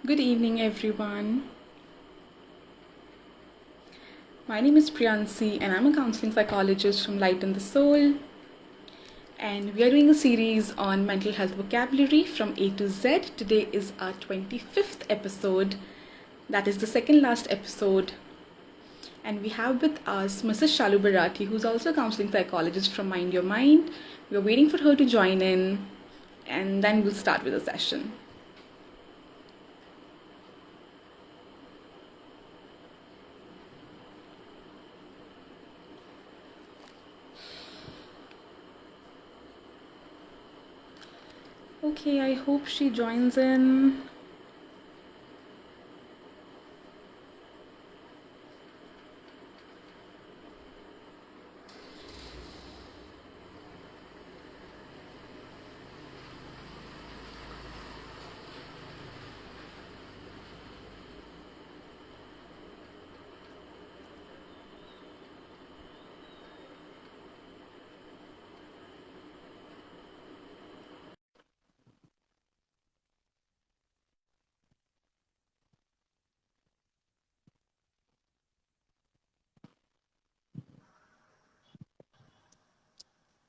Good evening, everyone. My name is Priyancy, and I'm a counseling psychologist from Enlighten the Soul. And we are doing a series on mental health vocabulary from A to Z. Today is our 25th episode. That is the second last episode. And we have with us Mrs. Shalu Bairathi, who's also a counseling psychologist from Mind Your Mind. We're waiting for her to join in, and then we'll start with the session. Okay, I hope she joins in.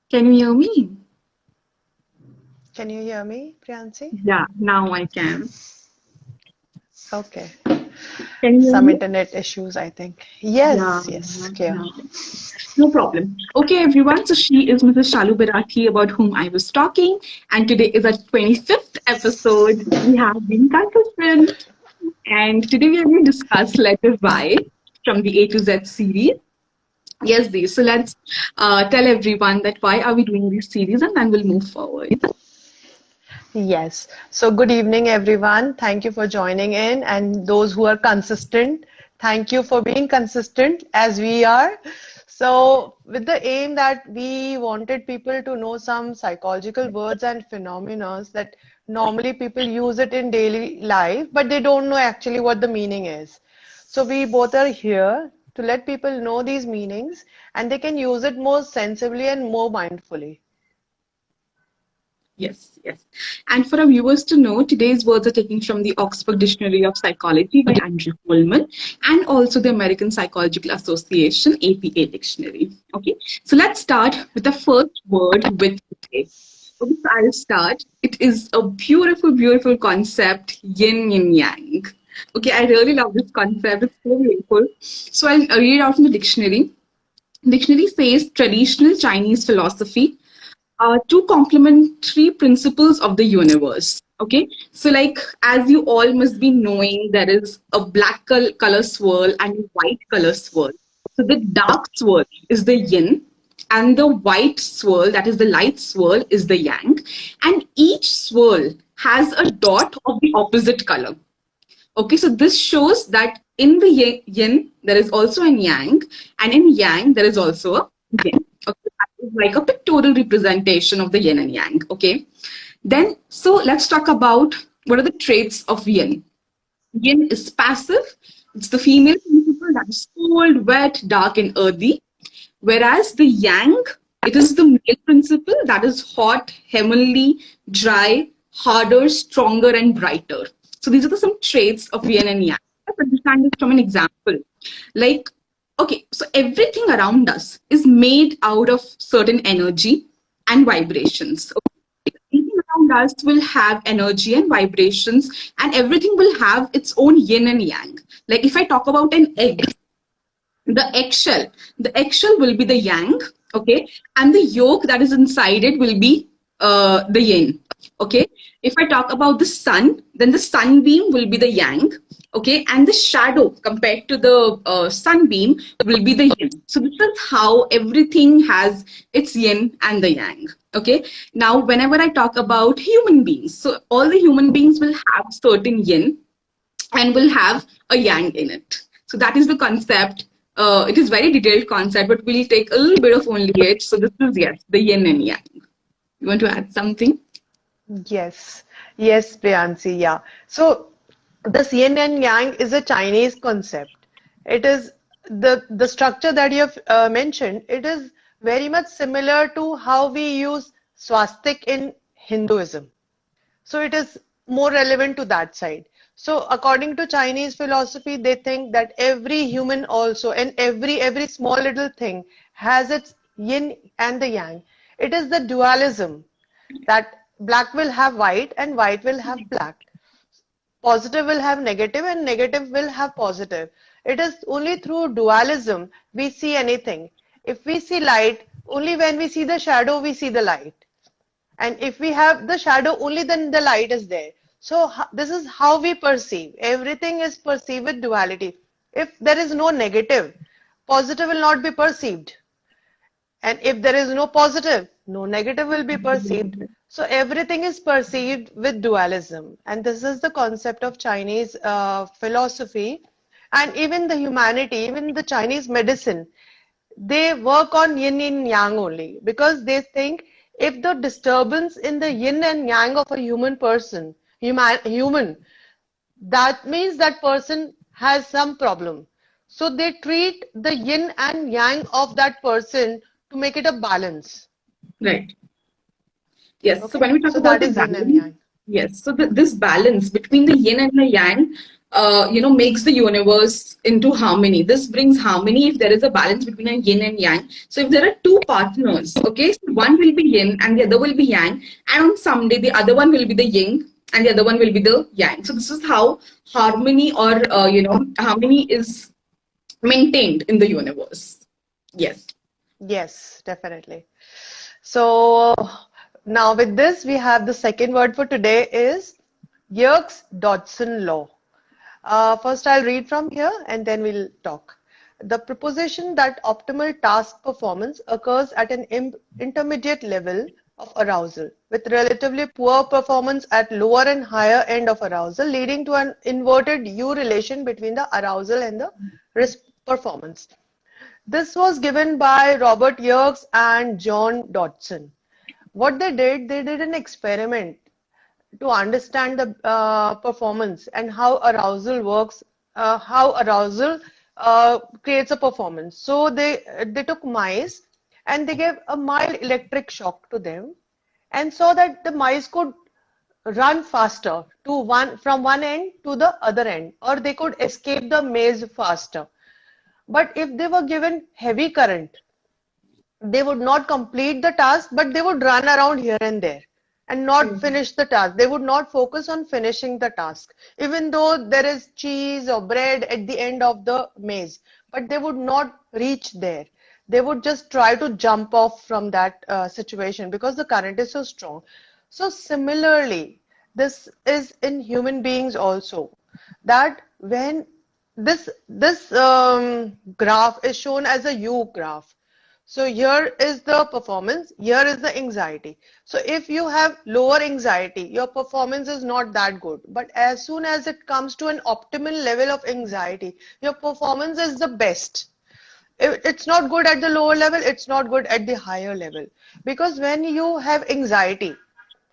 Can you hear me? Can you hear me, Priyancy? Yeah, now I can. Okay. Can you hear Some me? internet issues, I think. Yeah, Yes, clear. yeah. No problem. Okay, everyone. So she is Mrs. Shalu Bairathi, about whom I was talking, and today is our 25th episode. We have been consistent, and today we are going to discuss letter Y from the A to Z series. Yes, these. So let's tell everyone that why are we doing this series, and then we'll move forward. Yes. So good evening, everyone. Thank you for joining in. And those who are consistent, thank you for being consistent as we are. So with the aim that we wanted people to know some psychological words and phenomena that normally people use it in daily life, but they don't know actually what the meaning is. So we both are here to let people know these meanings and they can use it more sensibly and more mindfully. Yes, yes. And for our viewers to know, today's words are taken from the Oxford Dictionary of Psychology by Andrew Colman and also the American Psychological Association APA Dictionary. Okay, so let's start with the first word with today. Okay, so I'll start. It is a beautiful, beautiful concept, yin and yang. Okay, I really love this concept. It's so beautiful. So I'll read it out from the dictionary. Dictionary says traditional Chinese philosophy are two complementary principles of the universe. Okay, so like as you all must be knowing, there is a black color swirl and a white color swirl. So the dark swirl is the yin, and the white swirl, that is the light swirl, is the yang. And each swirl has a dot of the opposite color. Okay, so this shows that in the yin, there is also an yang, and in yang, there is also a yin. Okay, that is like a pictorial representation of the yin and yang. Okay, then so let's talk about what are the traits of yin. Yin is passive, it's the female principle that is cold, wet, dark, and earthy. Whereas the yang, it is the male principle that is hot, heavenly, dry, harder, stronger, and brighter. So these are some traits of yin and yang. Let's understand this from an example. Like, okay, so everything around us is made out of certain energy and vibrations. Okay? Everything around us will have energy and vibrations, and everything will have its own yin and yang. Like if I talk about an egg, the eggshell will be the yang, okay, and the yolk that is inside it will be the yin. Okay, if I talk about the sun, then the sunbeam will be the yang, okay, and the shadow compared to the sunbeam will be the yin. So this is how everything has its yin and the yang. Okay, now whenever I talk about human beings, so all the human beings will have certain yin and will have a yang in it. So that is the concept. It is very detailed concept, but we'll take a little bit of only it. So this is, yes, the yin and yang. You want to add something? Yes, yes, Priyansi, yeah. So this yin and yang is a Chinese concept. It is the structure that you have mentioned. It is very much similar to how we use swastik in Hinduism. So it is more relevant to that side. So according to Chinese philosophy, they think that every human also, and every small little thing has its yin and the yang. It is the dualism that black will have white and white will have black. Positive will have negative and negative will have positive. It is only through dualism we see anything. If we see light, only when we see the shadow, we see the light. And if we have the shadow, only then the light is there. So this is how we perceive. Everything is perceived with duality. If there is no negative, positive will not be perceived. And if there is no positive, no negative will be perceived. So everything is perceived with dualism. And this is the concept of Chinese philosophy. And even the humanity, even the Chinese medicine, they work on yin and yang only because they think if the disturbance in the yin and yang of a human person, human, that means that person has some problem. So they treat the yin and yang of that person to make it a balance. Right. Yes. So Okay, when we talk so about that the is yin and balance, yang. yes. So this balance between the yin and the yang, makes the universe into harmony. This brings harmony if there is a balance between a yin and yang. So if there are two partners, okay, so one will be yin and the other will be yang, and on some day the other one will be the yin and the other one will be the yang. So this is how harmony or harmony is maintained in the universe. Yes. Yes, definitely. So now with this, we have the second word for today is Yerkes-Dodson law. First, I'll read from here and then we'll talk. The proposition that optimal task performance occurs at an intermediate level of arousal, with relatively poor performance at lower and higher end of arousal, leading to an inverted U relation between the arousal and the risk performance. This was given by Robert Yerkes and John Dodson. What they did an experiment to understand the performance and how arousal works, how arousal creates a performance. So they took mice and they gave a mild electric shock to them and saw that the mice could run faster to from one end to the other end, or they could escape the maze faster. But if they were given heavy current, they would not complete the task, but they would run around here and there and not finish the task. They would not focus on finishing the task, even though there is cheese or bread at the end of the maze, but they would not reach there. They would just try to jump off from that situation because the current is so strong. So similarly, this is in human beings also, that when this graph is shown as a U graph. So here is the performance, here is the anxiety. So if you have lower anxiety, your performance is not that good. But as soon as it comes to an optimal level of anxiety, your performance is the best. It's not good at the lower level, it's not good at the higher level. Because when you have anxiety,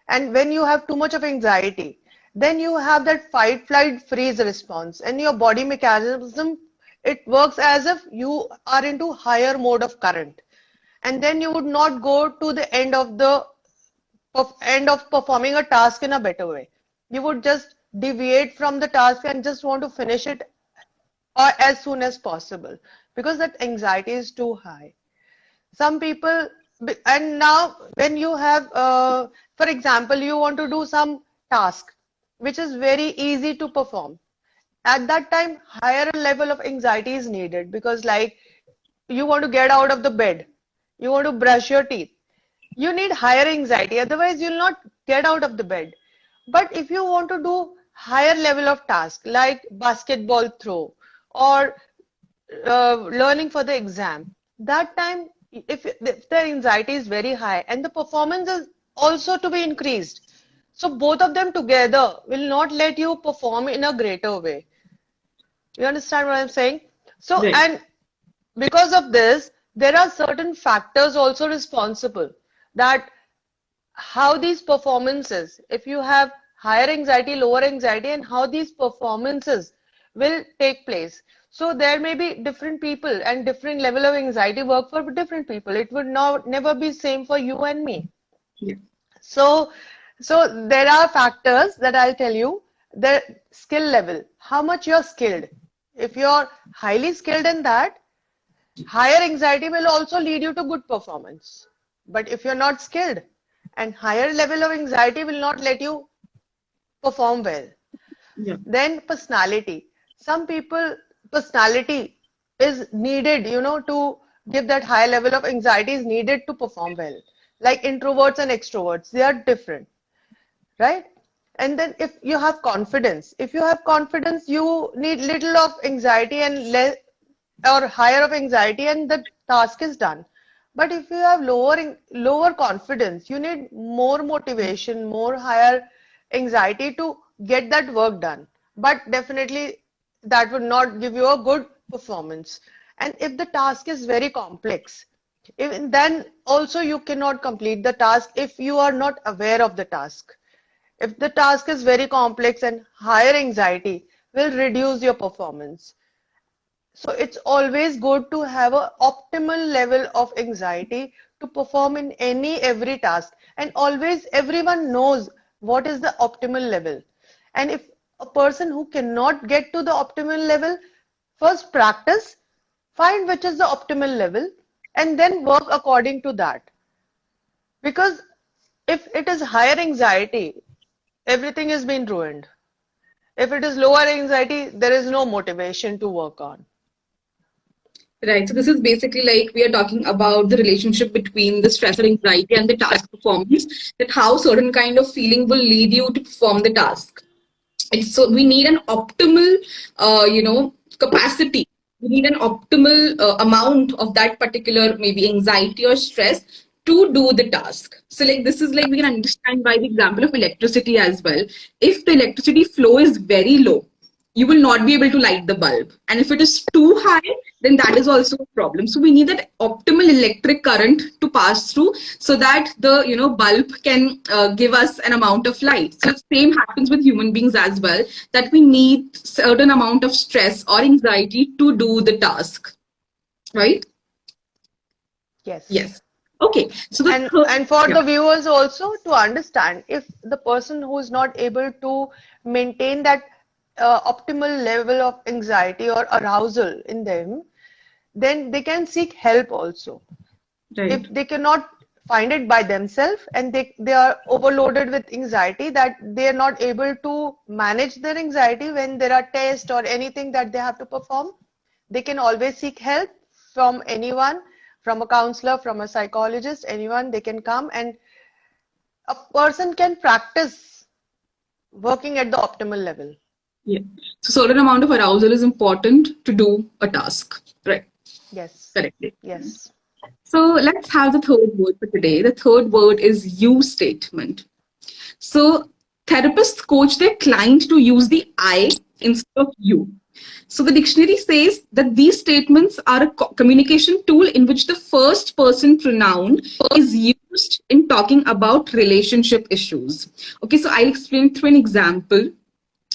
and when you have too much of anxiety, then you have that fight, flight, freeze response, and your body mechanism, it works as if you are into higher mode of current. And then you would not go to the end of performing a task in a better way. You would just deviate from the task and just want to finish it or as soon as possible because that anxiety is too high. Some people, and now when you have, for example, you want to do some task which is very easy to perform. At that time, higher level of anxiety is needed because, like, you want to get out of the bed, you want to brush your teeth. You need higher anxiety, otherwise you'll not get out of the bed. But if you want to do higher level of task like basketball throw or learning for the exam, that time if the anxiety is very high and the performance is also to be increased, so both of them together will not let you perform in a greater way. You understand what I'm saying? So, Right. and because of this, there are certain factors also responsible that how these performances, if you have higher anxiety, lower anxiety, and how these performances will take place. So there may be different people and different level of anxiety work for different people. It would not never be same for you and me. Yeah. So, so there are factors that I'll tell you. the skill level, how much you're skilled. If you're highly skilled in that, higher anxiety will also lead you to good performance. But if you're not skilled, and higher level of anxiety will not let you perform well. Yeah. Then personality. Some people, personality is needed, to give that high level of anxiety is needed to perform well. Like introverts and extroverts, they are different, right? And then if you have confidence, you need little of anxiety and less or higher of anxiety and the task is done. But if you have lower confidence, you need more motivation, more higher anxiety to get that work done. But definitely that would not give you a good performance. And if the task is very complex, even then also you cannot complete the task if you are not aware of the task. If the task is very complex and higher anxiety will reduce your performance. So it's always good to have an optimal level of anxiety to perform in every task. And always everyone knows what is the optimal level. And if a person who cannot get to the optimal level, first practice, find which is the optimal level, and then work according to that. Because if it is higher anxiety, everything has been ruined. If it is lower anxiety, there is no motivation to work on. Right. So this is basically like we are talking about the relationship between the stress or anxiety and the task performance, that how certain kind of feeling will lead you to perform the task. So we need an optimal, capacity. We need an optimal amount of that particular maybe anxiety or stress to do the task. So like this is like we can understand by the example of electricity as well. If the electricity flow is very low, you will not be able to light the bulb. And if it is too high, then that is also a problem. So we need that optimal electric current to pass through so that the bulb can give us an amount of light. So same happens with human beings as well, that we need certain amount of stress or anxiety to do the task, right? Yes. Yes. Okay. So the third, And for yeah. the viewers also to understand, if the person who is not able to maintain that optimal level of anxiety or arousal in them, then they can seek help also. If Right. they cannot find it by themselves and they are overloaded with anxiety that they are not able to manage their anxiety when there are tests or anything that they have to perform, they can always seek help from anyone, from a counselor, from a psychologist, anyone. They can come and a person can practice working at the optimal level. Yeah. So certain amount of arousal is important to do a task. Right. Yes, Correctly. yes. So let's have the third word for today. The third word is you statement. So therapists coach their client to use the I instead of you. So the dictionary says that these statements are a communication tool in which the first person pronoun is used in talking about relationship issues. Okay, so I'll explain through an example.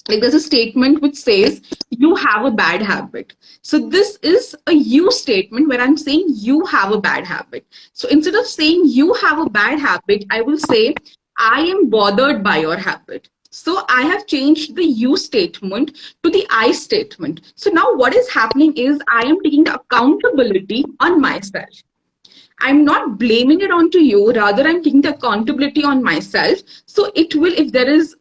Like there's a statement which says you have a bad habit. So this is a you statement where I'm saying you have a bad habit. So instead of saying you have a bad habit, I will say I am bothered by your habit. So I have changed the you statement to the I statement. So now what is happening is I am taking the accountability on myself. I'm not blaming it onto you. Rather, I'm taking the accountability on myself. So it will, if there is,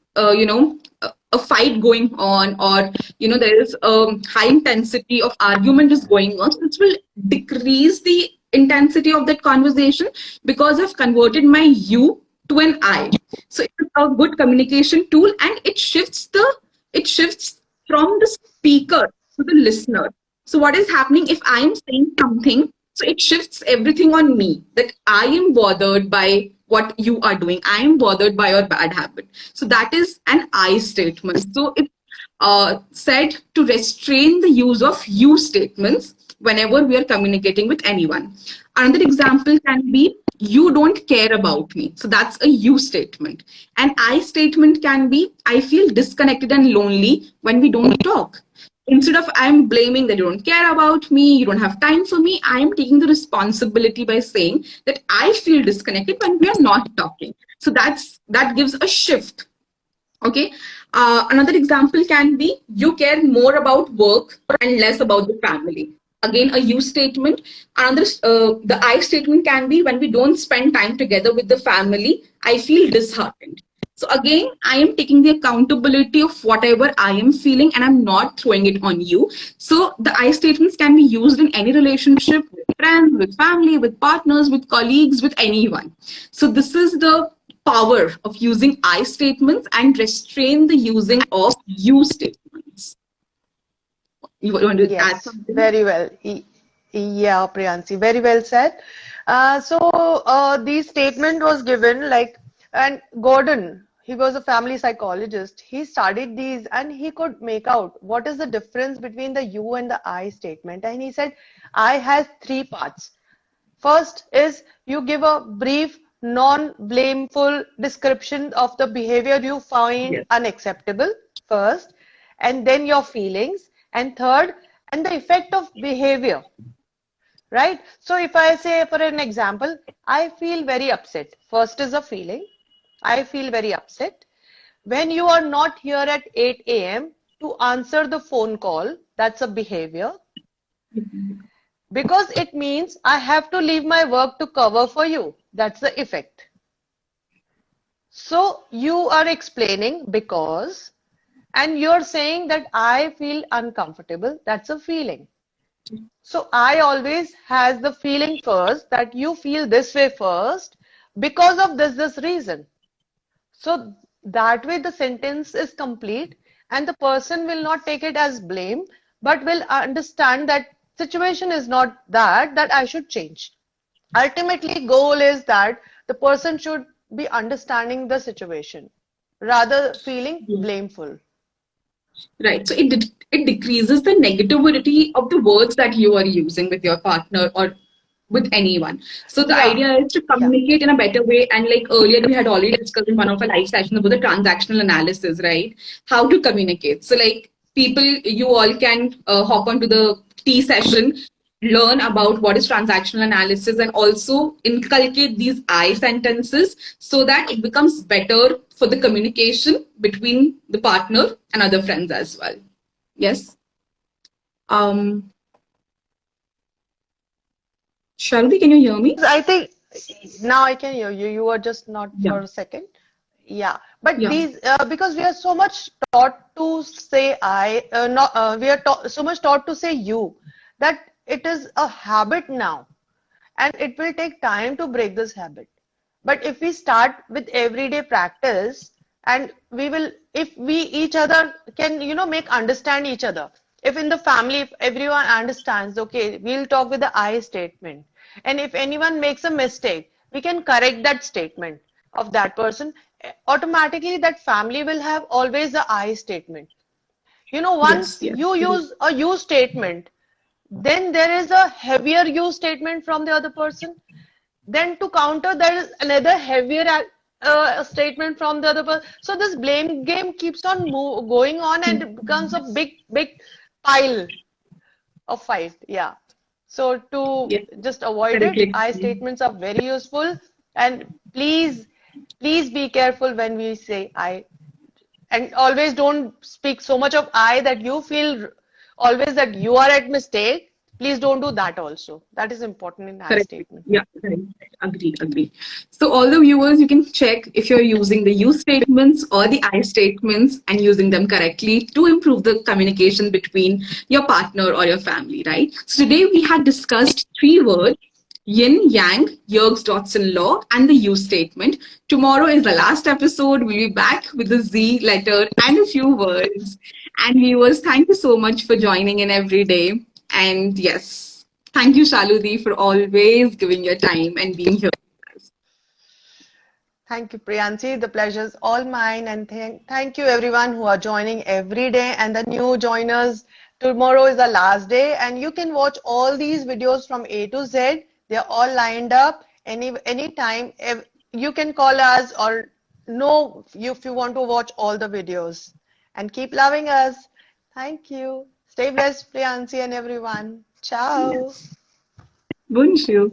a fight going on, or there is a high intensity of argument is going on, so this will decrease the intensity of that conversation because I've converted my you to an I. So it's a good communication tool, and it shifts from the speaker to the listener. So what is happening if I am saying something? So it shifts everything on me, that I am bothered by what you are doing. I am bothered by your bad habit. So that is an I statement. So it said to restrain the use of you statements whenever we are communicating with anyone. Another example can be you don't care about me. So that's a you statement. An I statement can be I feel disconnected and lonely when we don't talk. Instead of I'm blaming that you don't care about me, you don't have time for me, I am taking the responsibility by saying that I feel disconnected when we are not talking. So that gives a shift Okay. Another example can be you care more about work and less about the family. Again, a you statement. Another, the I statement can be when we don't spend time together with the family, I feel disheartened. So again, I am taking the accountability of whatever I am feeling and I'm not throwing it on you. So the I statements can be used in any relationship with friends, with family, with partners, with colleagues, with anyone. So this is the power of using I statements and restrain the using of you statements. You want to add Yes, something? very well. Yeah, Priyansi, very well said. The statement was given like, and Gordon, he was a family psychologist. He studied these and he could make out what is the difference between the you and the I statement. And he said, I has three parts. First is you give a brief, non-blameful description of the behavior you find Yes. unacceptable first, and then your feelings, and third, and the effect of behavior, right? So if I say, for an example, I feel very upset. First is a feeling. I feel very upset. When you are not here at 8 a.m. to answer the phone call, that's a behavior. Because it means I have to leave my work to cover for you. That's the effect. So you are explaining because, and you're saying that I feel uncomfortable. That's a feeling. So I always has the feeling first that you feel this way first because of this reason. So that way the sentence is complete and the person will not take it as blame, but will understand that situation is not that I should change. Ultimately, goal is that the person should be understanding the situation rather feeling blameful. Right. So it decreases the negativity of the words that you are using with your partner or with anyone. So the Yeah, idea is to yeah. communicate in a better way. And like earlier, we had already discussed in one of our live sessions about the transactional analysis, right? How to communicate. So like people, you all can hop onto the T session, learn about what is transactional analysis, and also inculcate these I sentences so that it becomes better for the communication between the partner and other friends as well. Yes. Um, Sharvi, can you hear me? I think now I can hear you. You were just not Yeah. for a second. Yeah, but Yeah. these because we are so much taught to say I, not we are so much taught to say you that it is a habit now, and it will take time to break this habit. But if we start with everyday practice, and we will, if we each other can, make understand each other. If in the family, if everyone understands, okay, we'll talk with the I statement. And if anyone makes a mistake, we can correct that statement of that person. Automatically, that family will have always the I statement. Yes. Once Yes. you use a you statement, then there is a heavier you statement from the other person. Then to counter, there is another heavier statement from the other person. So this blame game keeps on going on and it becomes a big, big pile of fight. Yeah. So to Yes. just avoid it, Correctly I explained. statements are very useful. And please, please be careful when we say I. And always don't speak so much of I that you feel always that you are at mistake. Please don't do that also. That is important in I Correct. statement. Yeah, correct. Agreed, agreed. So all the viewers, you can check if you're using the you statements or the I statements and using them correctly to improve the communication between your partner or your family, right? So today we had discussed three words: yin, yang, Yerkes Dodson law, and the you statement. Tomorrow is the last episode. We'll be back with the Z letter and a few words. And viewers, thank you so much for joining in every day. And yes, thank you, Shaludi, for always giving your time and being here with us. Thank you, Priyansi. The pleasure is all mine. And thank you, everyone who are joining every day and the new joiners. Tomorrow is the last day, and you can watch all these videos from A to Z. They're all lined up. Anytime you can call us or know if you want to watch all the videos. And keep loving us. Thank you. Stay blessed, Priyansi and everyone. Ciao. Yes. Bonjour.